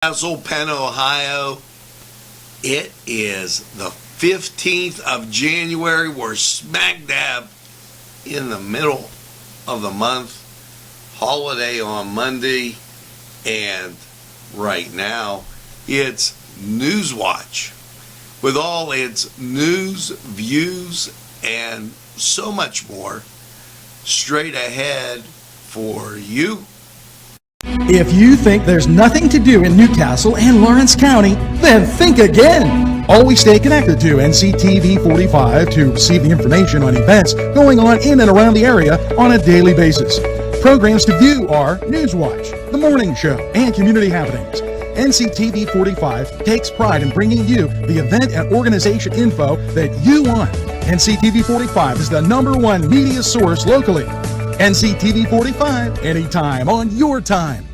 Penn, Ohio. It is the 15th of January. We're smack dab in the middle of the month. Holiday on Monday. And right now, it's Newswatch with all its news, views, and so much more straight ahead for you. If you think there's nothing to do in Newcastle and Lawrence County, then think again. Always stay connected to Nctv45 to receive the information on events going on in and around the area on a daily basis. Programs to view are Newswatch, The Morning Show, and Community Happenings. Nctv45 takes pride in bringing you the event and organization info that you want. Nctv45 is the #1 media source locally. Nctv45, anytime on your time.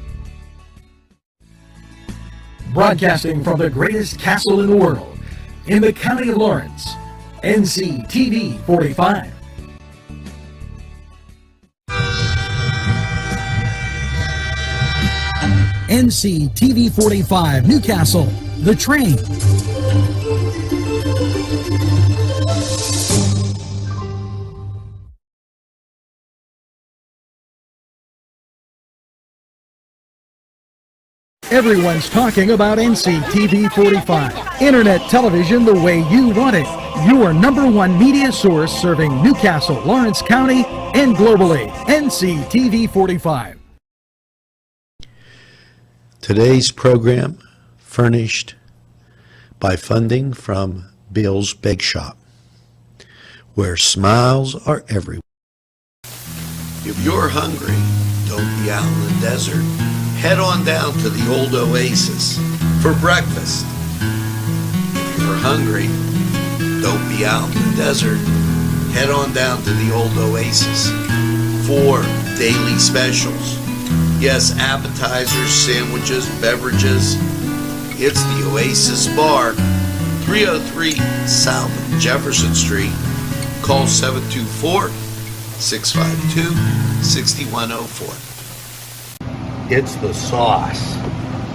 Broadcasting from the greatest castle in the world, in the county of Lawrence, Nctv45. Nctv45 Newcastle, The Train. Everyone's talking about Nctv45. Internet television the way you want it. Your #1 media source serving Newcastle, Lawrence County, and globally. Nctv45. Today's program furnished by funding from Bill's Bake Shop, where smiles are everywhere. If you're hungry, don't be out in the desert. Head on down to the old Oasis for breakfast. If you're hungry, don't be out in the desert. Head on down to the old Oasis for daily specials. Yes, appetizers, sandwiches, beverages. It's the Oasis Bar, 303 South Jefferson Street. Call 724-652-6104. It's the sauce.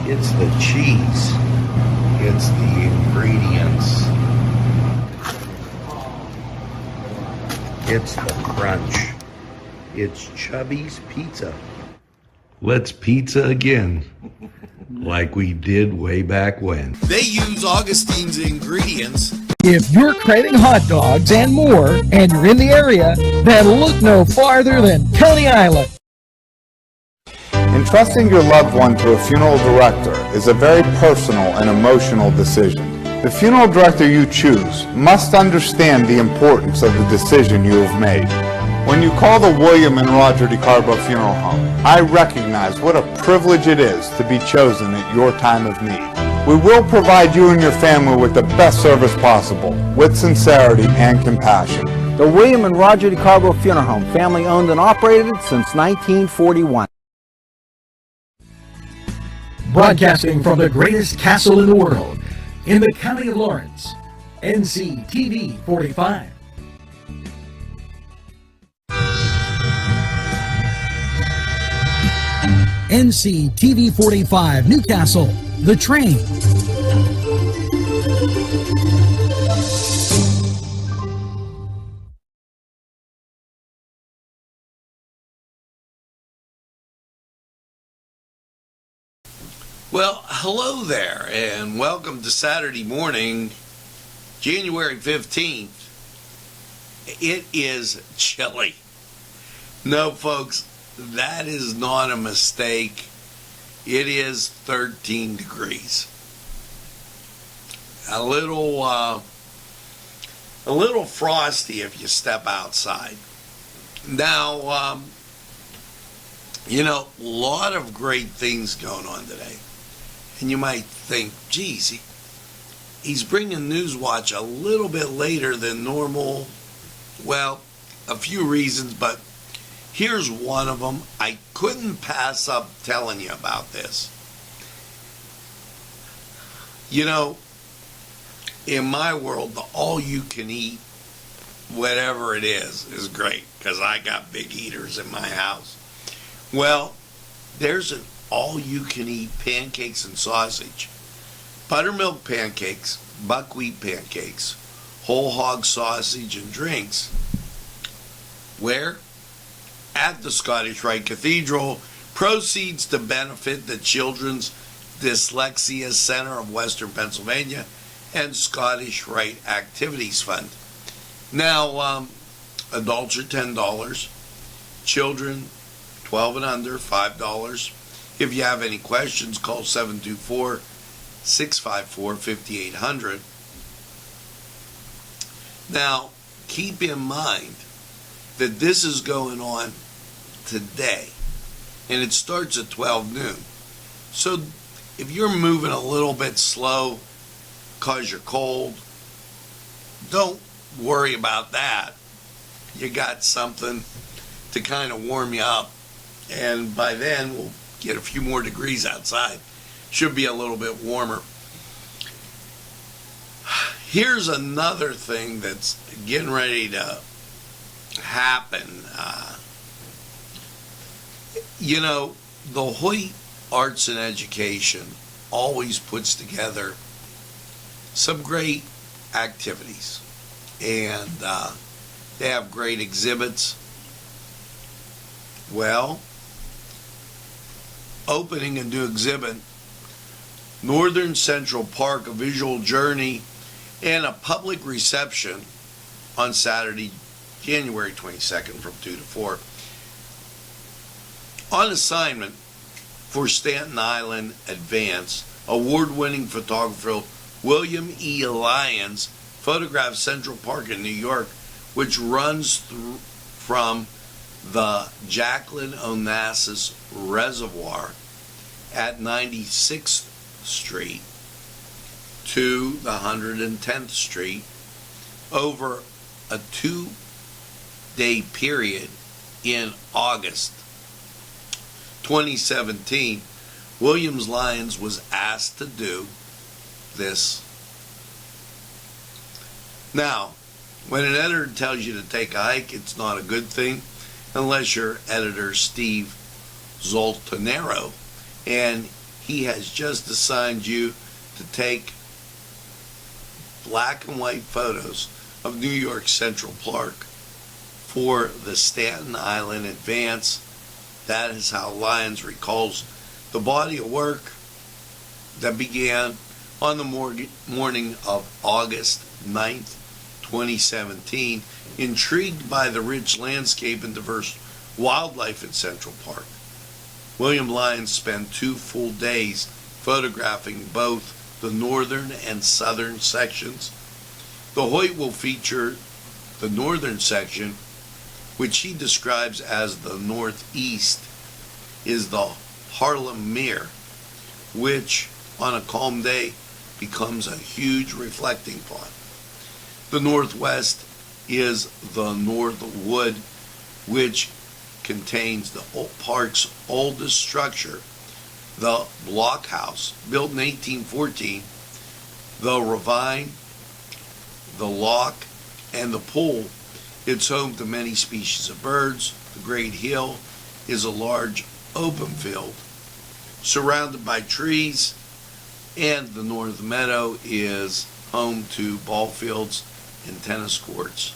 It's the cheese. It's the ingredients. It's the crunch. It's Chubby's Pizza. Let's pizza again, like we did way back when. They use Augustine's ingredients. If you're craving hot dogs and more, and you're in the area, then look no farther than Coney Island. Entrusting your loved one to a funeral director is a very personal and emotional decision. The funeral director you choose must understand the importance of the decision you have made. When you call the William and Roger DeCarbo Funeral Home, I recognize what a privilege it is to be chosen at your time of need. We will provide you and your family with the best service possible, with sincerity and compassion. The William and Roger DeCarbo Funeral Home, family owned and operated since 1941. Broadcasting from the greatest castle in the world, in the county of Lawrence, Nctv45. Nctv45 Newcastle, The Train. Well, hello there, and welcome to Saturday morning, January 15th. It is chilly. No, folks, that is not a mistake. It is 13 degrees. A little frosty if you step outside. Now, a lot of great things going on today. And you might think, geez, he's bringing Newswatch a little bit later than normal. Well, a few reasons, but here's one of them. I couldn't pass up telling you about this. In my world, the all-you-can-eat, whatever it is great, because I got big eaters in my house. Well, there's an all-you-can-eat pancakes and sausage, buttermilk pancakes, buckwheat pancakes, whole hog sausage, and drinks. Where? At the Scottish Rite Cathedral. Proceeds to benefit the Children's Dyslexia Center of Western Pennsylvania and Scottish Rite Activities Fund. Now, adults are $10, children 12 and under $5. If you have any questions, call 724-654-5800. Now, keep in mind that this is going on today, and it starts at 12 noon. So if you're moving a little bit slow because you're cold, don't worry about that. You got something to kind of warm you up, and by then we'll get a few more degrees outside. Should be a little bit warmer. Here's another thing that's getting ready to happen. The Hoyt Arts and Education always puts together some great activities, and they have great exhibits. Well, opening a new exhibit, Northern Central Park, a visual journey, and a public reception on Saturday, January 22nd from 2 to 4. On assignment for Staten Island Advance, award-winning photographer William E. Lyons photographed Central Park in New York, which runs through from the Jacqueline Onassis Reservoir at 96th Street to the 110th Street over a 2-day period in August 2017. Williams Lyons was asked to do this. Now, when an editor tells you to take a hike, it's not a good thing unless you're editor Steve Zoltanero, and he has just assigned you to take black and white photos of New York Central Park for the Staten Island Advance. That is how Lyons recalls the body of work that began on the morning of August 9th, 2017, intrigued by the rich landscape and diverse wildlife in Central Park. William Lyons spent 2 full days photographing both the northern and southern sections. The Hoyt will feature the northern section, which he describes as the northeast, is the Harlem Mere, which on a calm day becomes a huge reflecting pond. The northwest is the North Wood, which contains the park's oldest structure, the Block House, built in 1814, the Ravine, the Lock, and the Pool. It's home to many species of birds. The Great Hill is a large open field surrounded by trees, and the North Meadow is home to ball fields and tennis courts.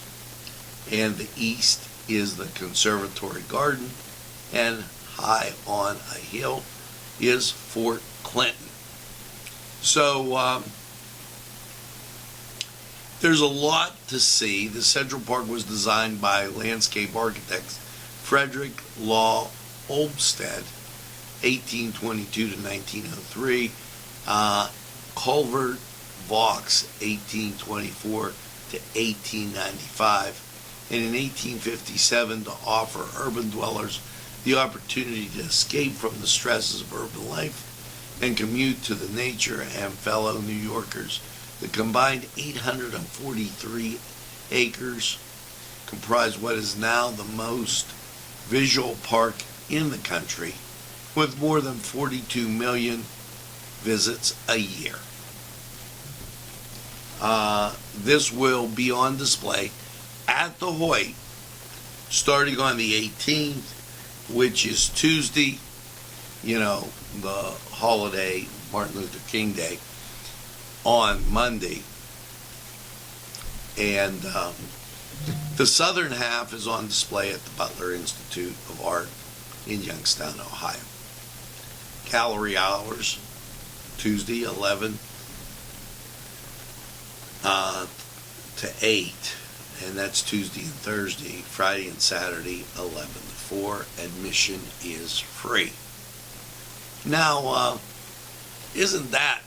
And the east is the Conservatory Garden, and high on a hill is Fort Clinton. So there's a lot to see. The Central Park was designed by landscape architects Frederick Law Olmsted, 1822 to 1903, Culver Vaux, 1824 to 1895, and in 1857 to offer urban dwellers the opportunity to escape from the stresses of urban life and commute to the nature and fellow New Yorkers. The combined 843 acres comprise what is now the most visual park in the country, with more than 42 million visits a year. This will be on display at the Hoyt starting on the 18th, which is Tuesday, the holiday, Martin Luther King Day, on Monday. And the southern half is on display at the Butler Institute of Art in Youngstown, Ohio. Gallery hours, Tuesday 11 to 8, and that's Tuesday and Thursday. Friday and Saturday 11 to 4. Admission is free. Now, isn't that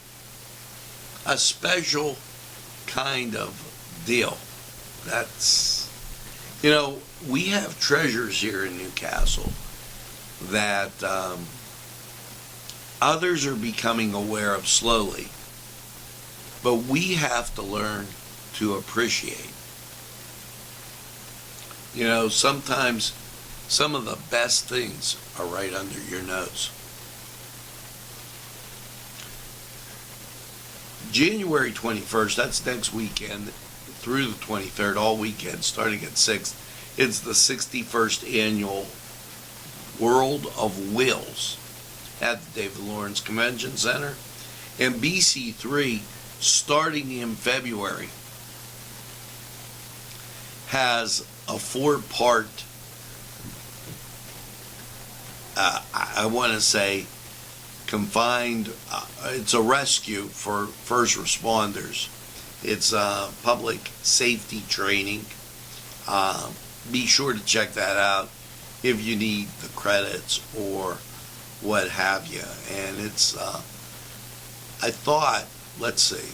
a special kind of deal? That's, we have treasures here in Newcastle that others are becoming aware of slowly, but we have to learn to appreciate. Sometimes some of the best things are right under your nose. January 21st, that's next weekend, through the 23rd, all weekend, starting at 6th. It's the 61st annual World of Wills at the David Lawrence Convention Center. And BC3, starting in February, has a 4-part, I want to say, confined, it's a rescue for first responders. It's public safety training. Be sure to check that out if you need the credits or what have you. And it's, I thought, let's see,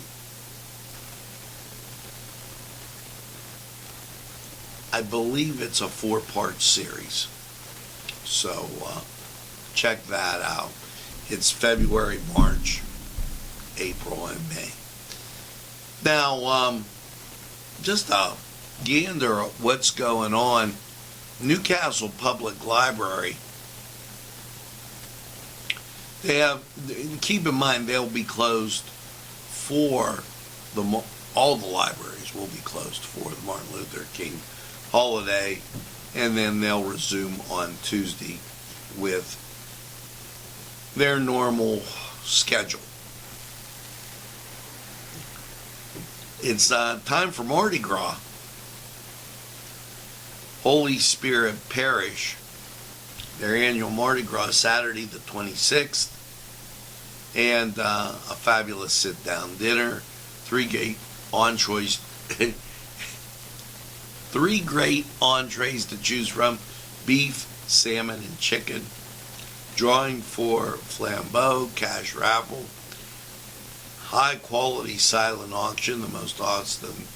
I believe it's a 4-part series. So check that out. It's February, March, April, and May. Now, just a gander at what's going on. Newcastle Public Library, they have, keep in mind, they'll be closed for all the libraries will be closed for the Martin Luther King holiday, and then they'll resume on Tuesday with their normal schedule. It's time for Mardi Gras. Holy Spirit Parish, their annual Mardi Gras, Saturday the 26th, and a fabulous sit-down dinner, 3 great entrees, 3 great entrees to choose from: beef, salmon, and chicken. Drawing for flambeau, cash raffle, high quality silent auction, the most awesome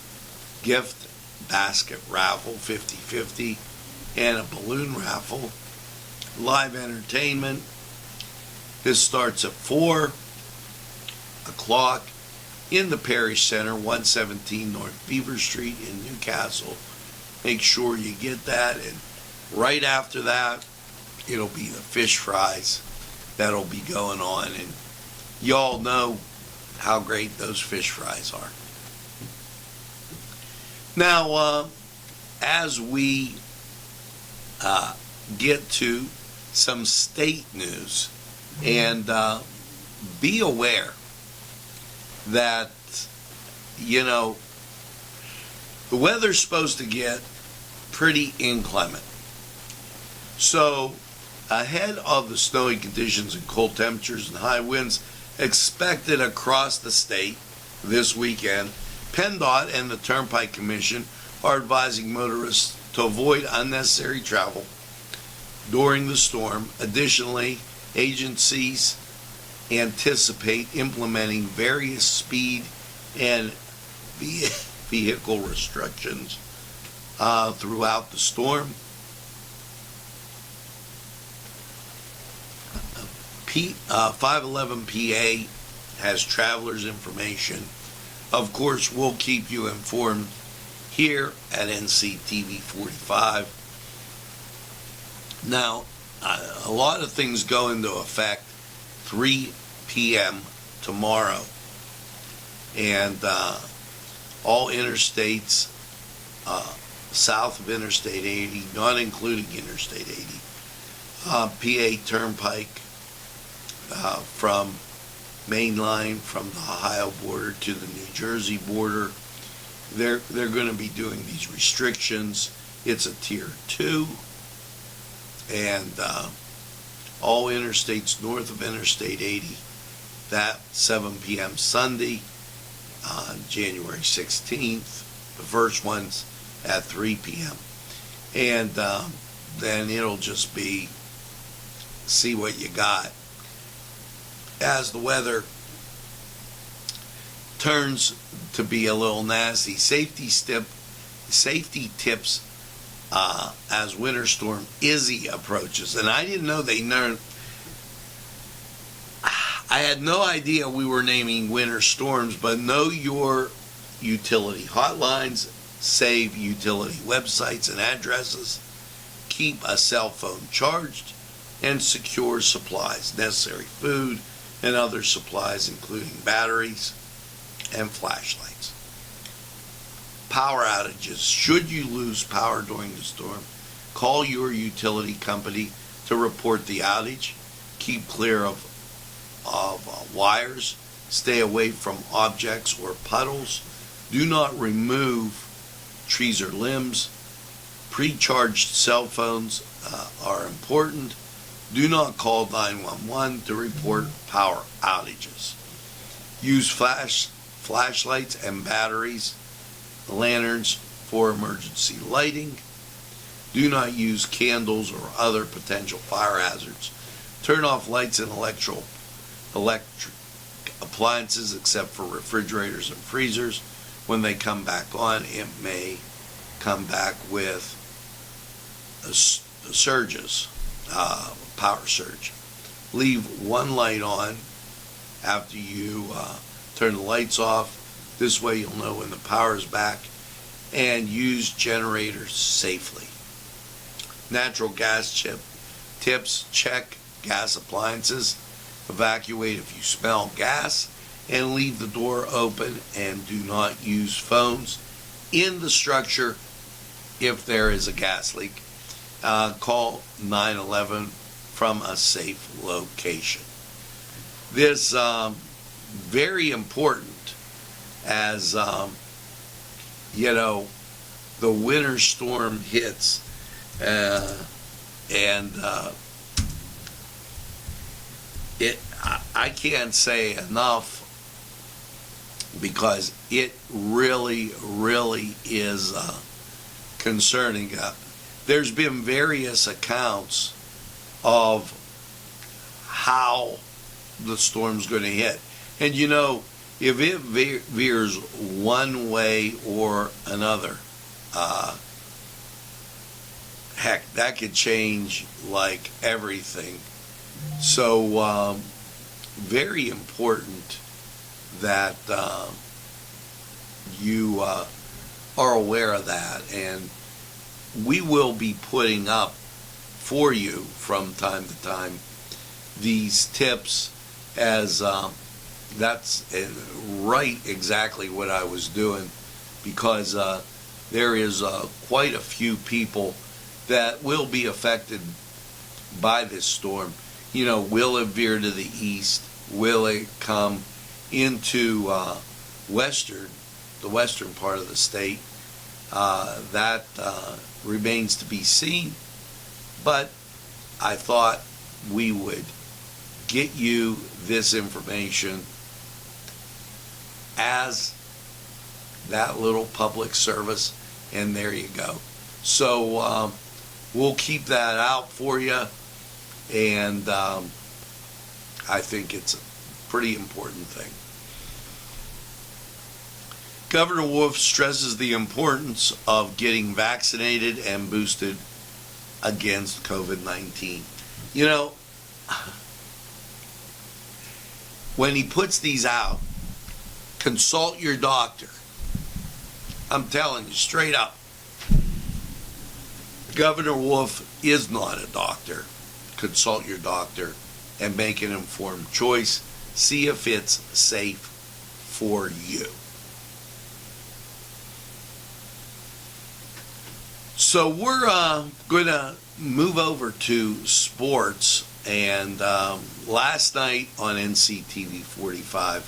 gift basket raffle, 50/50, and a balloon raffle. Live entertainment. This starts at 4 o'clock in the Parish Center, 117 North Beaver Street in Newcastle. Make sure you get that, and right after that, it'll be the fish fries that'll be going on, and y'all know how great those fish fries are. Now, as we get to some state news, and be aware that, the weather's supposed to get pretty inclement. So, ahead of the snowy conditions and cold temperatures and high winds expected across the state this weekend, PennDOT and the Turnpike Commission are advising motorists to avoid unnecessary travel during the storm. Additionally, agencies anticipate implementing various speed and vehicle restrictions throughout the storm. 511 PA has travelers information. Of course, we'll keep you informed here at Nctv45. Now, a lot of things go into effect 3 p.m. tomorrow, and all interstates south of Interstate 80, not including Interstate 80, PA Turnpike, from main line from the Ohio border to the New Jersey border. They're going to be doing these restrictions. It's a tier 2, and all interstates north of Interstate 80, that 7 p.m. Sunday on January 16th. The first one's at 3 p.m. And then it'll just be see what you got. As the weather turns to be a little nasty, safety tips as Winter Storm Izzy approaches. And I didn't know I had no idea we were naming winter storms, but know your utility hotlines, save utility websites and addresses, keep a cell phone charged, and secure supplies, necessary food, and other supplies, including batteries and flashlights. Power outages. Should you lose power during the storm, call your utility company to report the outage. Keep clear of wires. Stay away from objects or puddles. Do not remove trees or limbs. Pre-charged cell phones are important. Do not call 911 to report power outages. Use flashlights and batteries, lanterns for emergency lighting. Do not use candles or other potential fire hazards. Turn off lights and electric appliances except for refrigerators and freezers. When they come back on, it may come back with surges, power surge. Leave one light on after you turn the lights off. This way you'll know when the power is back. And use generators safely. Natural gas tips. Check gas appliances. Evacuate if you smell gas. And leave the door open, and do not use phones in the structure if there is a gas leak. Call 911 from a safe location. This very important as the winter storm hits, I can't say enough, because it really is concerning. There's been various accounts of how the storm's going to hit. And if it veers one way or another, heck, that could change like everything. So very important that you are aware of that, and we will be putting up for you from time to time these tips, as that's right exactly what I was doing, because there is quite a few people that will be affected by this storm. Will it veer to the east? Will it come into the western part of the state? That remains to be seen. But I thought we would get you this information as that little public service, and there you go. So we'll keep that out for you, and I think it's a pretty important thing. Governor Wolf stresses the importance of getting vaccinated and boosted against COVID-19. When he puts these out, consult your doctor. I'm telling you straight up, Governor Wolf is not a doctor. Consult your doctor and make an informed choice. See if it's safe for you. So we're going to move over to sports, And last night on NCTV45,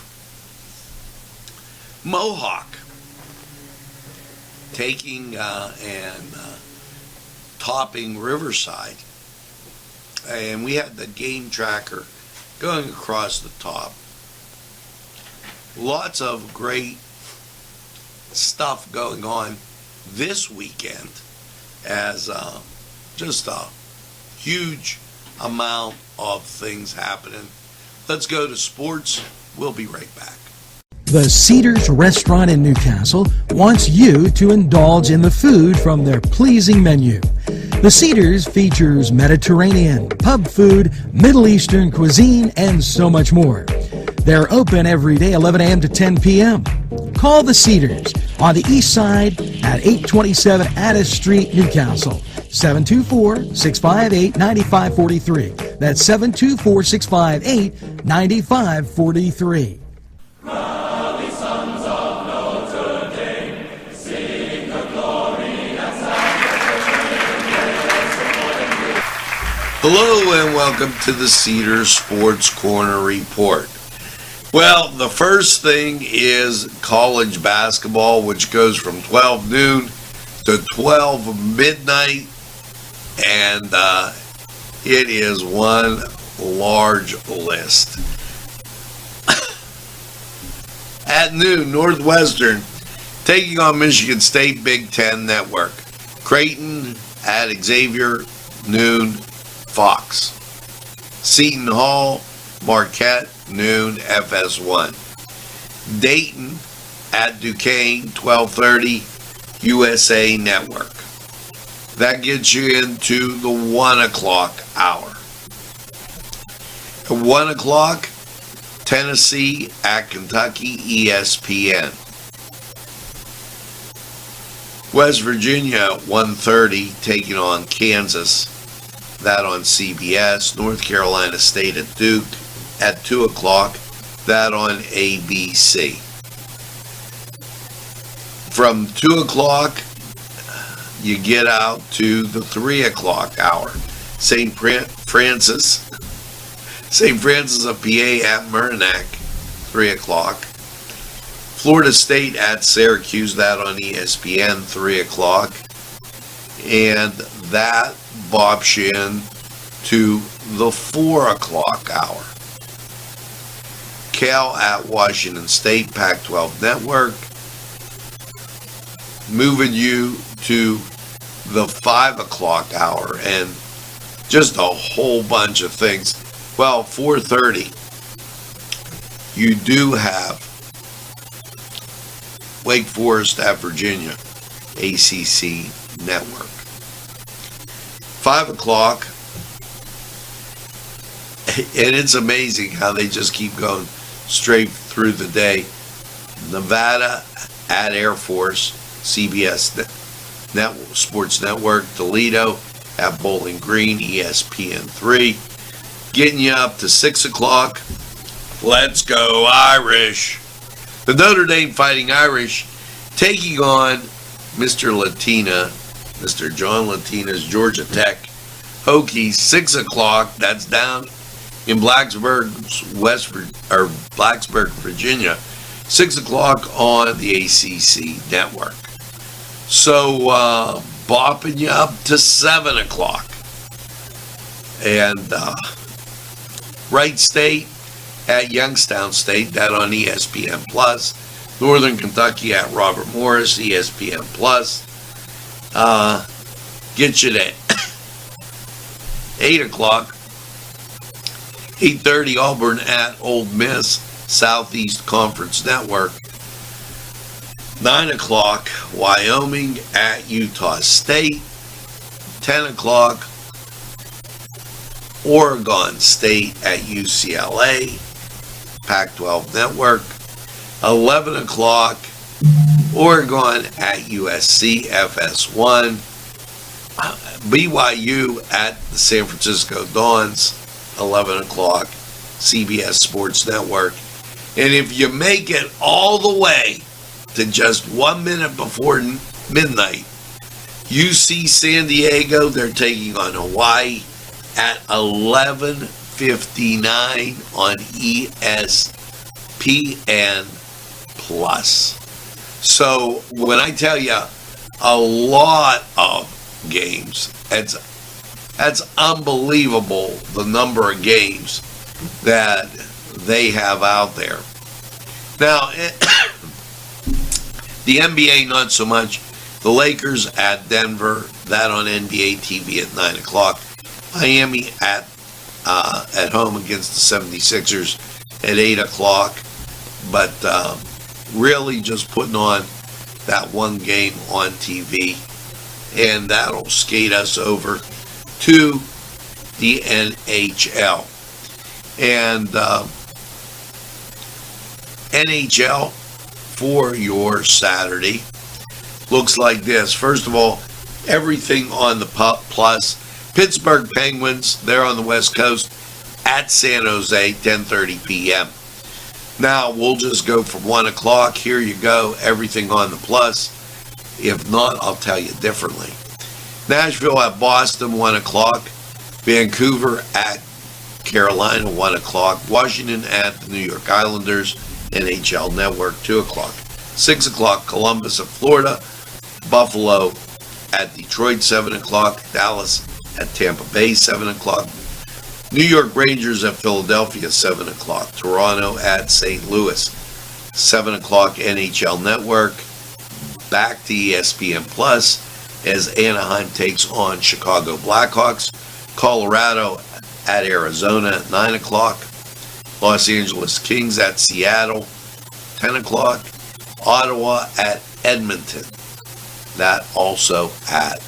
Mohawk taking and topping Riverside. And we had the game tracker going across the top. Lots of great stuff going on this weekend, as just a huge amount of things happening. Let's go to sports. We'll be right back. The Cedars Restaurant in Newcastle wants you to indulge in the food from their pleasing menu. The Cedars features Mediterranean, pub food, Middle Eastern cuisine, and so much more. They're open every day, 11 a.m. to 10 p.m. Call the Cedars on the east side at 827 Addis Street, Newcastle. 724-658-9543. That's 724-658-9543. Hello and welcome to the Cedar Sports Corner Report. Well, the first thing is college basketball, which goes from 12 noon to 12 midnight, and it is one large list. At noon, Northwestern taking on Michigan State, Big Ten Network. Creighton at Xavier, noon, Fox. Seton Hall, Marquette, noon, FS1. Dayton at Duquesne, 12:30, USA Network. That gets you into the 1 o'clock hour. At 1 o'clock, Tennessee at Kentucky, ESPN. West Virginia, 1:30, taking on Kansas. That on CBS. North Carolina State at Duke at 2 o'clock. That on ABC. From 2 o'clock, you get out to the 3 o'clock hour. St. Francis of PA at Merrimack, 3 o'clock. Florida State at Syracuse, that on ESPN, 3 o'clock. And that bops you in to the 4 o'clock hour. Cal at Washington State, Pac-12 Network. Moving you to the 5 o'clock hour, and just a whole bunch of things. Well, 4:30, you do have Wake Forest at Virginia, ACC Network. 5 o'clock, and it's amazing how they just keep going straight through the day. Nevada at Air Force, CBS Sports Network. Toledo at Bowling Green, ESPN3. Getting you up to 6 o'clock. Let's go Irish. The Notre Dame Fighting Irish taking on Mr. John Latina's Georgia Tech Hokies, 6 o'clock. That's down in Blacksburg, Virginia. 6 o'clock on the ACC Network. So, bopping you up to 7 o'clock. And Wright State at Youngstown State, that on ESPN Plus. Northern Kentucky at Robert Morris, ESPN Plus. Get you to 8 o'clock. 8:30 Auburn at Ole Miss, Southeast Conference Network. 9 o'clock Wyoming at Utah State. 10 o'clock Oregon State at UCLA, Pac-12 Network. 11 o'clock Oregon at USC, FS1. BYU at the San Francisco Dons, 11 o'clock, CBS Sports Network. And if you make it all the way to just 1 minute before midnight, UC San Diego, they're taking on Hawaii, at 11:59 on ESPN Plus. So when I tell you a lot of games, that's unbelievable, the number of games that they have out there. Now, the NBA, not so much. The Lakers at Denver, that on NBA TV at 9 o'clock. Miami at home against the 76ers at 8 o'clock. But really just putting on that one game on TV. And that'll skate us over to the NHL. And NHL for your Saturday looks like this. First of all, everything on the Plus. Pittsburgh Penguins, they're on the West Coast at San Jose, 10:30 p.m. Now, we'll just go from 1 o'clock. Here you go, everything on the Plus. If not, I'll tell you differently. Nashville at Boston, 1 o'clock. Vancouver at Carolina, 1 o'clock. Washington at the New York Islanders, NHL Network, 2 o'clock. 6 o'clock, Columbus at Florida. Buffalo at Detroit, 7 o'clock. Dallas at Tampa Bay, 7 o'clock. New York Rangers at Philadelphia, 7 o'clock. Toronto at St. Louis, 7 o'clock. NHL Network. Back to ESPN Plus as Anaheim takes on Chicago Blackhawks. Colorado at Arizona at 9 o'clock. Los Angeles Kings at Seattle, 10 o'clock. Ottawa at Edmonton, that also at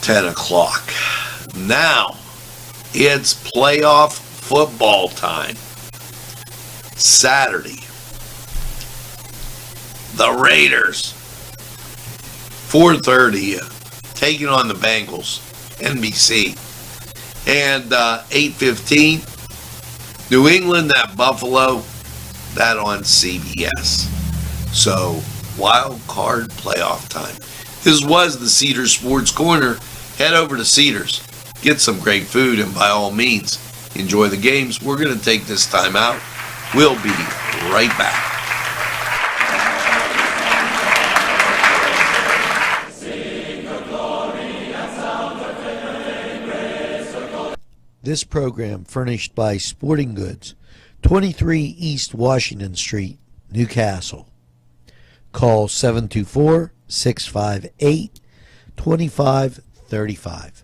10 o'clock. Now, it's playoff football time. Saturday, the Raiders, 4:30, taking on the Bengals, NBC. And 8:15, New England at Buffalo, that on CBS. So, wild card playoff time. This was the Cedars Sports Corner. Head over to Cedars, get some great food, and by all means, enjoy the games. We're going to take this time out. We'll be right back. This program furnished by Sporting Goods, 23 East Washington Street, Newcastle. Call 724-658-2535.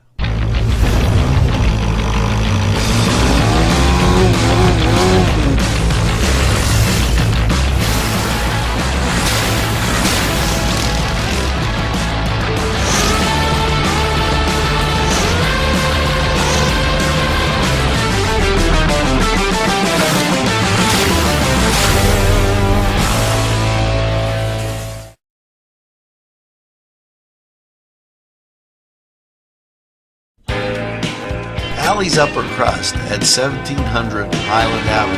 Alley's Upper Crust at 1700 Highland Avenue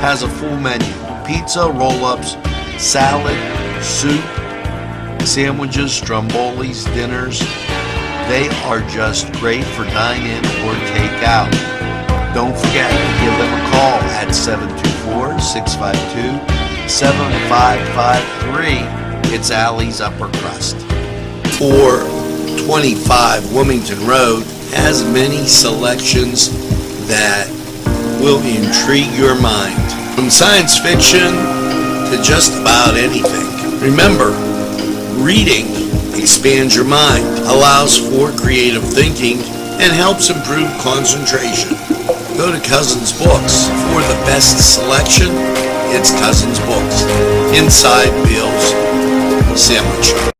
has a full menu. Pizza, roll-ups, salad, soup, sandwiches, strombolis, dinners. They are just great for dine-in or take-out. Don't forget to give them a call at 724-652-7553. It's Alley's Upper Crust. 425 Wilmington Road has many selections that will intrigue your mind. From science fiction to just about anything. Remember, reading expands your mind, allows for creative thinking, and helps improve concentration. Go to Cousins Books. For the best selection, it's Cousins Books, inside Bill's Sandwich Shop.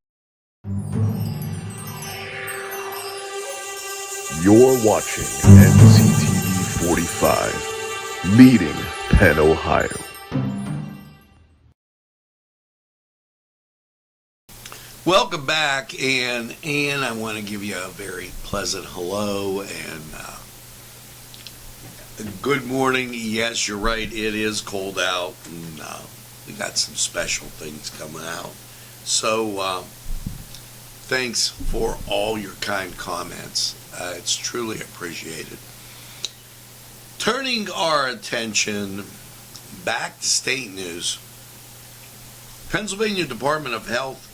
You're watching Nctv45, leading Penn, Ohio. Welcome back, and I want to give you a very pleasant hello and good morning. Yes, you're right, it is cold out, and we got some special things coming out. So Thanks for all your kind comments. It's truly appreciated. Turning our attention back to state news, Pennsylvania Department of Health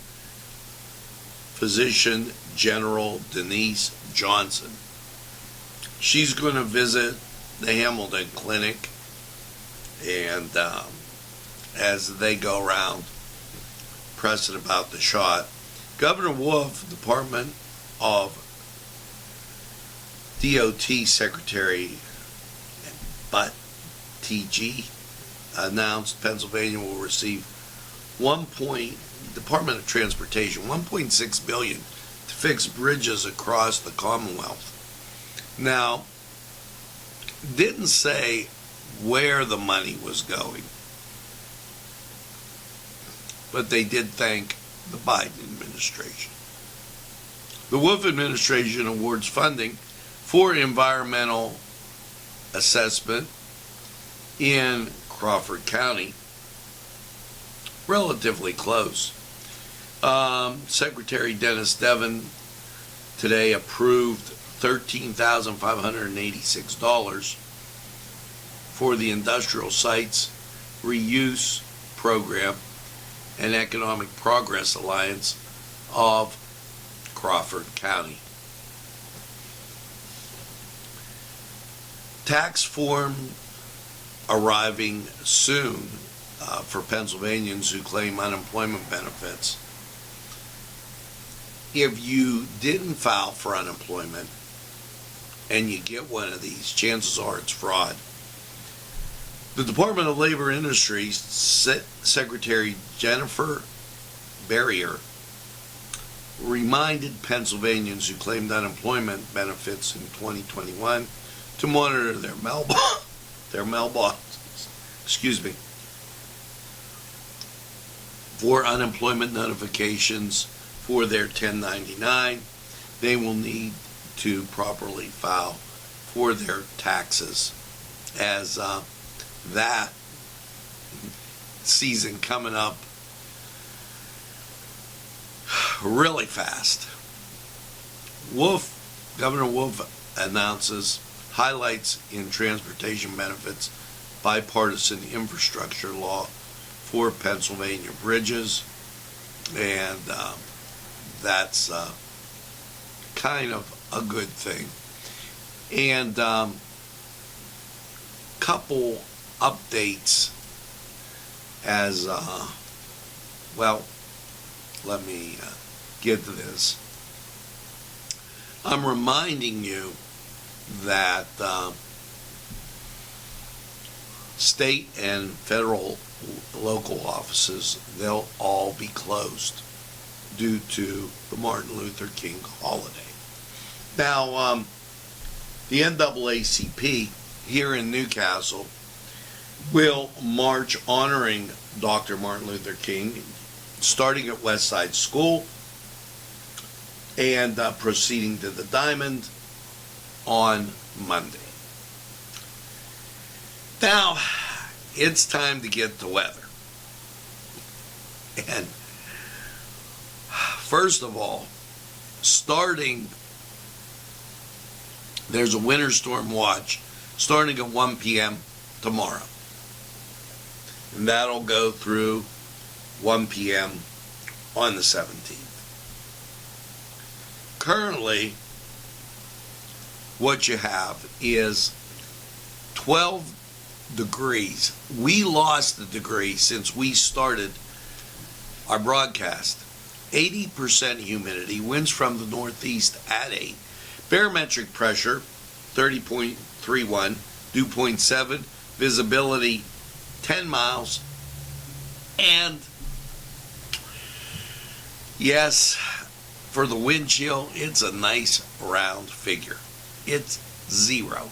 Physician General Denise Johnson. She's going to visit the Hamilton Clinic, and as they go around pressing about the shot, Governor Wolf, Department of DOT Secretary Butt TG, announced Pennsylvania will receive Department of Transportation $1.6 billion to fix bridges across the Commonwealth. Now, didn't say where the money was going, but they did thank the Biden administration. The Wolf administration awards funding for environmental assessment in Crawford County, relatively close. Secretary Dennis Devon today approved $13,586 for the Industrial Sites Reuse Program and Economic Progress Alliance of Crawford County. Tax form arriving soon for Pennsylvanians who claim unemployment benefits. If you didn't file for unemployment and you get one of these, chances are it's fraud. The Department of Labor and Industries Secretary Jennifer Barrier reminded Pennsylvanians who claimed unemployment benefits in 2021 to monitor their mailboxes, for unemployment notifications for their 1099. They will need to properly file for their taxes, as that season coming up really fast. Governor Wolf announces highlights in transportation benefits bipartisan infrastructure law for Pennsylvania bridges, and that's kind of a good thing. And couple updates as well. Let me get to this. I'm reminding you that state and federal local offices, they'll all be closed due to the Martin Luther King holiday. Now, the NAACP here in Newcastle will march honoring Dr. Martin Luther King, starting at Westside School and proceeding to the Diamond on Monday. Now, it's time to get to weather. And first of all, there's a winter storm watch starting at 1 p.m. tomorrow. And that'll go through 1 p.m. on the 17th. Currently, what you have is 12 degrees. We lost a degree since we started our broadcast. 80% humidity, winds from the northeast at 8. Barometric pressure, 30.31, dew point 7, visibility 10 miles, and yes, for the wind chill, it's a nice round figure. It's 0.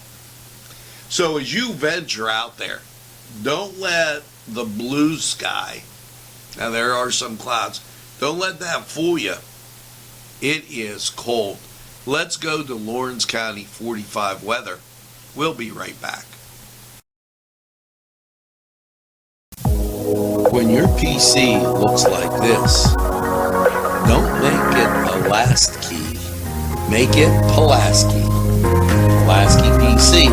So as you venture out there, don't let the blue sky, now there are some clouds, don't let that fool you. It is cold. Let's go to Lawrence County 45 weather. We'll be right back. When your PC looks like this, don't make it a Pulaski. Make it Pulaski. Pulaski, PC.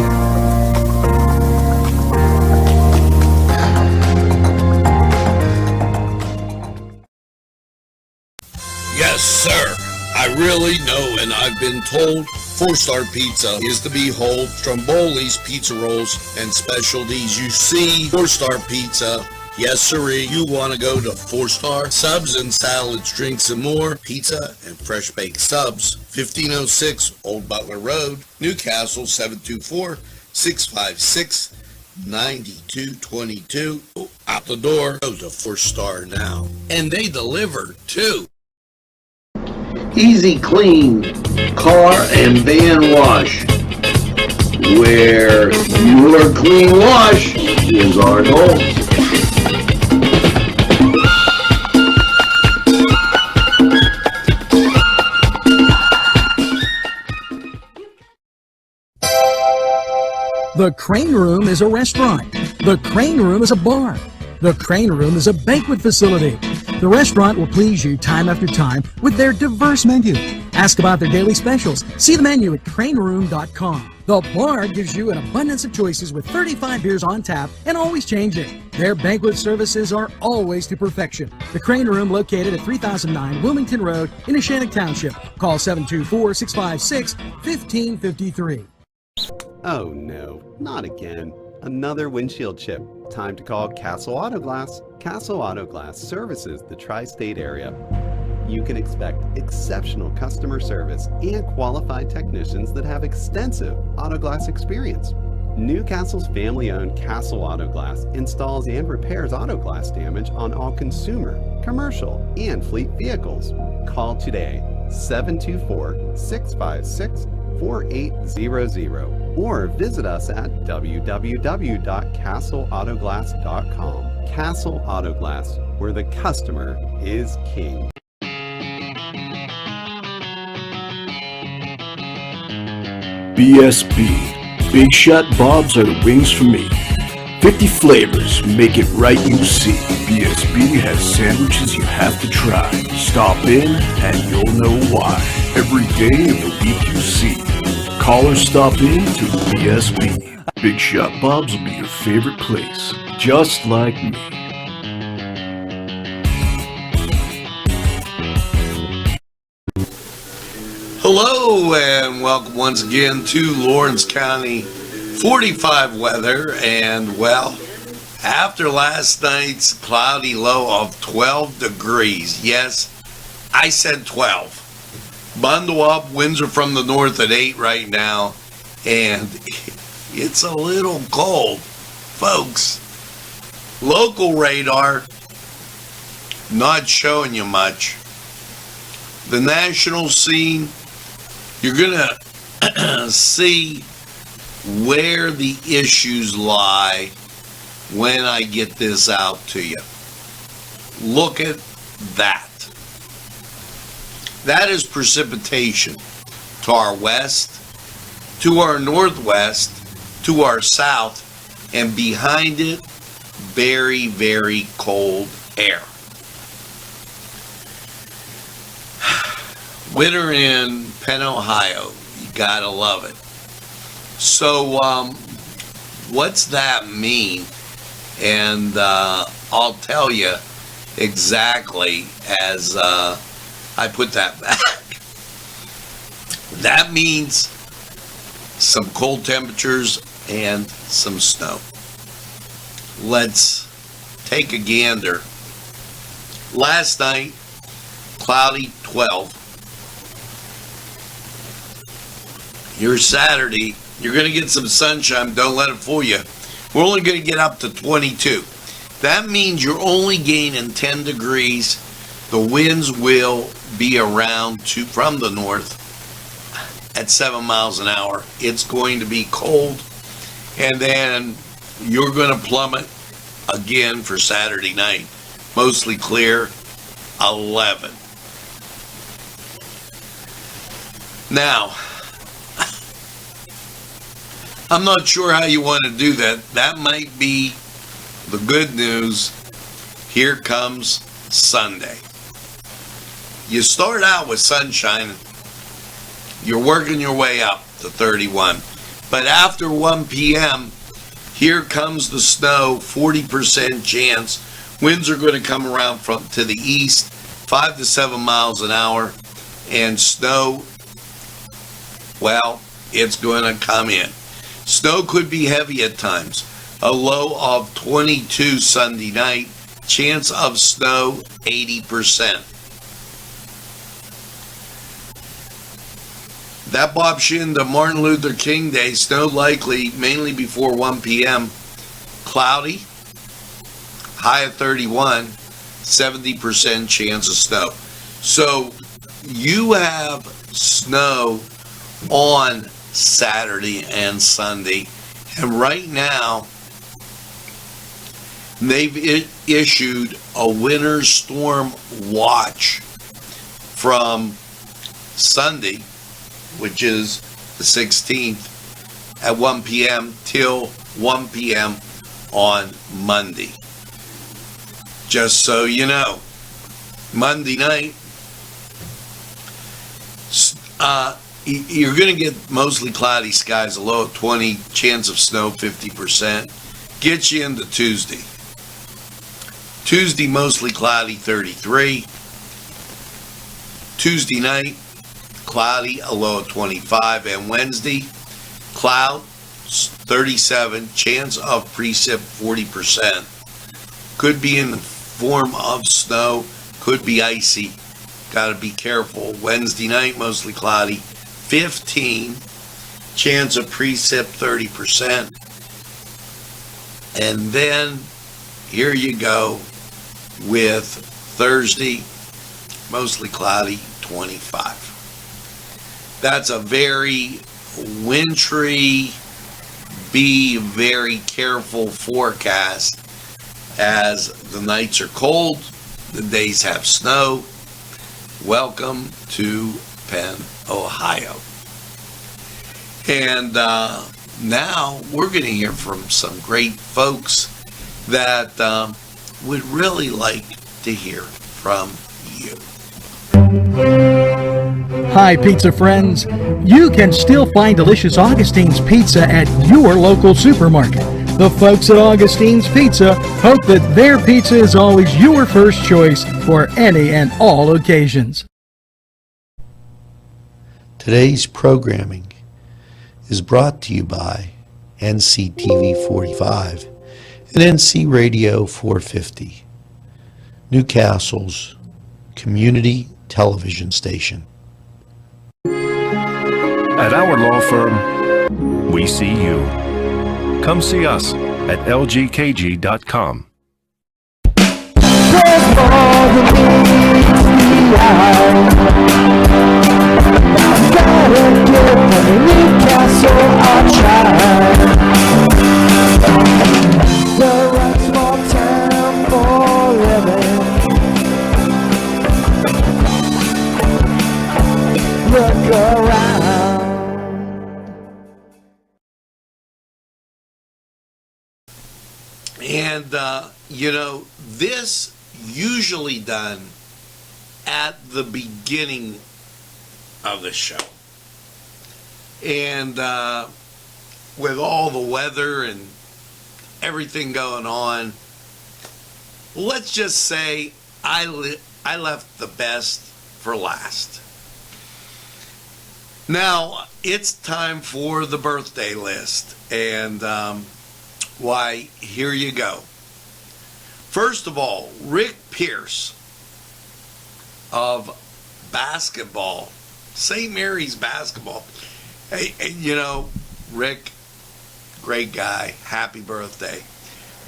Yes, sir. I really know, and I've been told 4-Star Pizza is to behold. Stromboli's Pizza Rolls and Specialties. You see 4-Star Pizza. Yes, sirree. You want to go to 4-Star? Subs and salads, drinks, and more. Pizza and fresh baked subs. 1506 Old Butler Road, Newcastle, 724-656-9222. Out the door. Go to 4-Star now. And they deliver, too. Easy Clean Car and Van Wash, where your clean wash is our goal. The Crane Room is a restaurant. The Crane Room is a bar. The Crane Room is a banquet facility. The restaurant will please you time after time with their diverse menu. Ask about their daily specials. See the menu at craneroom.com. The bar gives you an abundance of choices with 35 beers on tap and always changing. Their banquet services are always to perfection. The Crane Room, located at 3009 Wilmington Road in Neshannock Township. Call 724-656-1553. Oh no, not again. Another windshield chip. Time to call Castle Auto Glass. Castle Auto Glass services the tri-state area. You can expect exceptional customer service and qualified technicians that have extensive auto glass experience. Newcastle's family-owned Castle Auto Glass installs and repairs auto glass damage on all consumer, commercial, and fleet vehicles. Call today, 724-656-4800, or visit us at www.castleautoglass.com. Castle Auto Glass, where the customer is king. BSB. Big Shot Bobs are the wings for me. 50 flavors, make it right, you see. BSB has sandwiches you have to try. Stop in and you'll know why. Every day of the week you see. Call or stop in to BSB. Big Shot Bobs will be your favorite place, just like me. Hello and welcome once again to Lawrence County 45 weather. And well, after last night's cloudy low of 12 degrees, yes, I said 12. Bundle up, winds are from the north at 8 right now, and it's a little cold, folks. Local radar not showing you much. The national scene, you're gonna see where the issues lie when I get this out to you. Look at that. That is precipitation to our west, to our northwest, to our south, and behind it, very, very cold air. Winter in Penn, Ohio, you gotta love it. So, what's that mean? And I'll tell you exactly as I put that back. That means some cold temperatures and some snow. Let's take a gander. Last night, cloudy 12. Here's Saturday. You're going to get some sunshine. Don't let it fool you. We're only going to get up to 22. That means you're only gaining 10 degrees. The winds will be around from the north at 7 miles an hour. It's going to be cold. And then you're going to plummet again for Saturday night. Mostly clear, 11. Now, I'm not sure how you want to do that. That might be the good news. Here comes Sunday. you start out with sunshine. You're working your way up to 31. But after 1 p.m., here comes the snow, 40% chance. Winds are going to come around from to the east, 5 to 7 miles an hour. And snow, well, it's going to come in. Snow could be heavy at times. A low of 22 Sunday night. Chance of snow, 80%. That Bob Shin to Martin Luther King Day, snow likely mainly before 1 p.m. Cloudy, high of 31, 70% chance of snow. So you have snow on Saturday and Sunday. And right now, they've issued a winter storm watch from Sunday, which is the 16th, at 1 p.m. till 1 p.m. on Monday. Just so you know, Monday night, you're going to get mostly cloudy skies, a low of 20, chance of snow 50%. Gets you into Tuesday. Tuesday, mostly cloudy, 33. Tuesday night, cloudy, a low of 25. And Wednesday, cloud, 37. Chance of precip, 40%. Could be in the form of snow, could be icy. Got to be careful. Wednesday night, mostly cloudy, 15. Chance of precip, 30%. And then, here you go with Thursday, mostly cloudy, 25. That's a very wintry, be very careful forecast as the nights are cold, the days have snow. Welcome to Penn, Ohio. And now we're going to hear from some great folks that would really like to hear from you. Hi, pizza friends. You can still find delicious Augustine's Pizza at your local supermarket. The folks at Augustine's Pizza hope that their pizza is always your first choice for any and all occasions. Today's programming is brought to you by Nctv45 and NC Radio 450, Newcastle's community television station. At our law firm, we see you. Come see us at lgkg.com. Look around. And, this usually done at the beginning of the show. And with all the weather and everything going on, let's just say I left the best for last. Now, it's time for the birthday list. And, why, here you go. First of all, Rick Pierce of basketball, St. Mary's basketball. Hey, Rick, great guy. Happy birthday.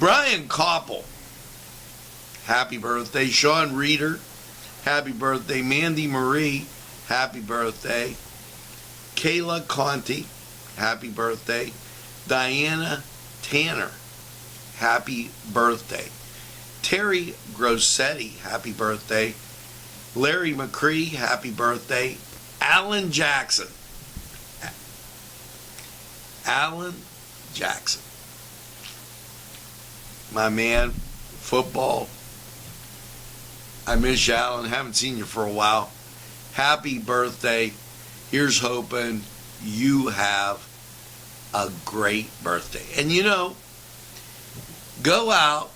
Brian Koppel, happy birthday. Sean Reeder, happy birthday. Mandy Marie, happy birthday. Kayla Conti, happy birthday. Diana Tanner, happy birthday. Terry Grossetti, happy birthday. Larry McCree, happy birthday. Alan Jackson. Alan Jackson. My man, football. I miss you, Alan. Haven't seen you for a while. Happy birthday. Here's hoping you have a great birthday. And you know, go out,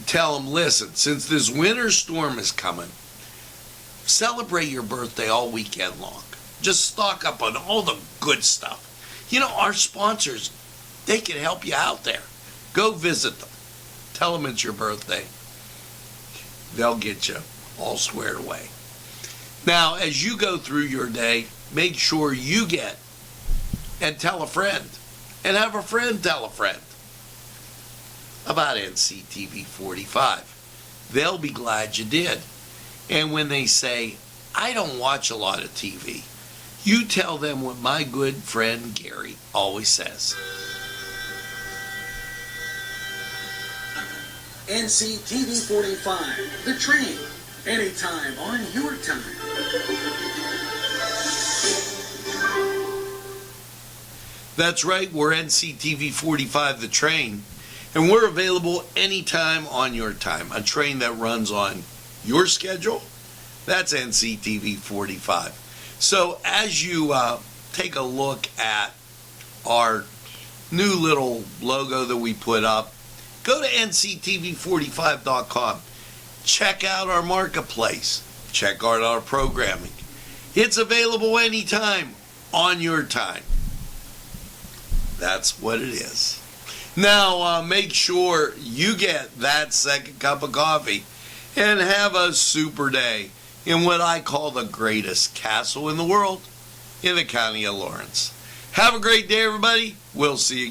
tell them, listen, since this winter storm is coming, celebrate your birthday all weekend long. Just stock up on all the good stuff. You know, our sponsors, they can help you out there. Go visit them. Tell them it's your birthday. They'll get you all squared away. Now, as you go through your day, make sure you get and tell a friend, and have a friend tell a friend about Nctv45. They'll be glad you did. And when they say, I don't watch a lot of TV, you tell them what my good friend Gary always says. NCTV45, the train, anytime on your time. That's right, we're NCTV45, the train, and we're available anytime on your time. A train that runs on your schedule, that's Nctv45. So as you take a look at our new little logo that we put up, go to nctv45.com. Check out our marketplace. Check out our programming. It's available anytime on your time. That's what it is. Now, make sure you get that second cup of coffee and have a super day in what I call the greatest castle in the world, in the county of Lawrence. Have a great day, everybody. We'll see you again.